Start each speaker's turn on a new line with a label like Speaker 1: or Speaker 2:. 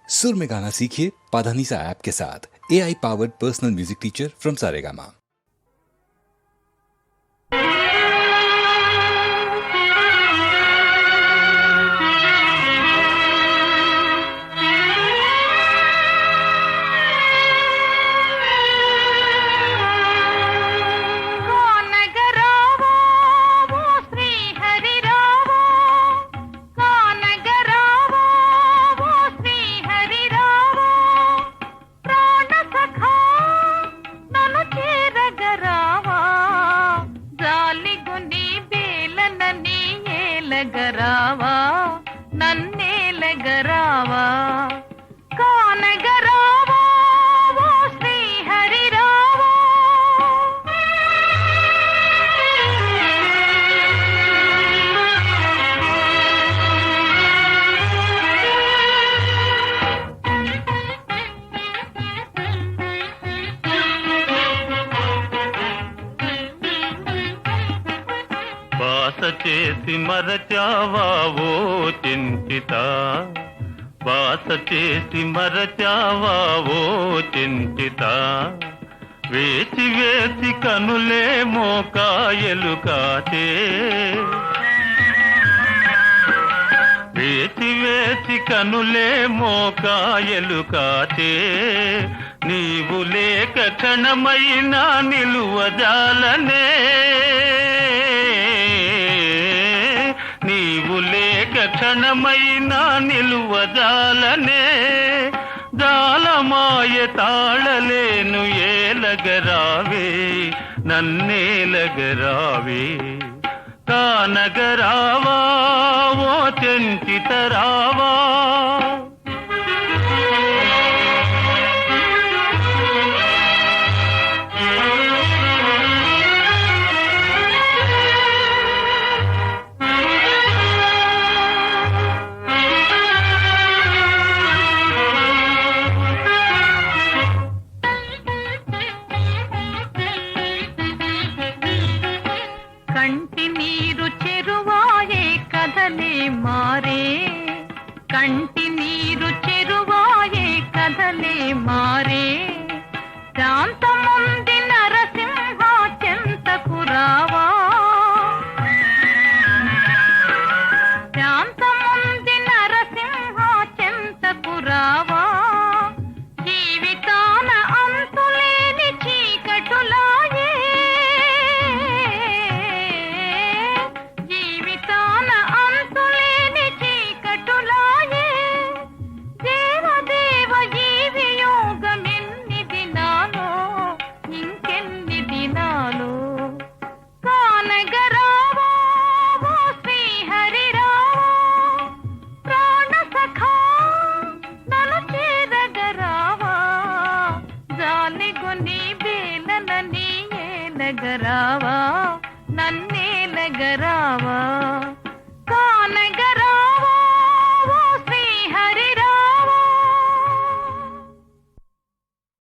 Speaker 1: सुर में गाना सीखिए पाधानीसा ऐप के साथ। AI powered personal music teacher from Saregama.
Speaker 2: లగరావా నన్నే లగరావా కానగరావా ఓ శ్రీహరి రావా
Speaker 3: బాస చేసి మరచావా ఓ చింతిత, బాస చేసి మరచావా ఓ చింతిత, వేచి వేచి కనులే మోకాయలు కాచే, వేచి వేచి కనులే మోకాయలు కాచే, నీవు లేక క్షణమైనా నిలువజాలనే, నీవు లేక క్షణమైనా నిలువజాలనే, జాలమాయ తాళలేను ఏలగరావే నన్నేలగరావే కానగరావా ఓ చెంచితరావా.
Speaker 2: కంటి నీరు చెరువాయే కదలే మారే, కంటి నీరు చెరువాయే కదలే మారే, శాంతముంది నరసింహ చెంతకు రావా, శాంతముంది నరసింహ చెంతకు రావా, జీవితాన అంతులేని చీకటులాయే, జీవితాన అంతులేని చీకటులాయే, దేవదేవ ఈ వియోగమెన్ని దినాలో ఇంకెన్ని దినాలో, కానగరావా ఓ శ్రీహరి రావా, ప్రాణ సఖా నన్ను చేరగరావా, జాలిగొని బేలన నీ ఏలగరావా నన్నేలగరావా.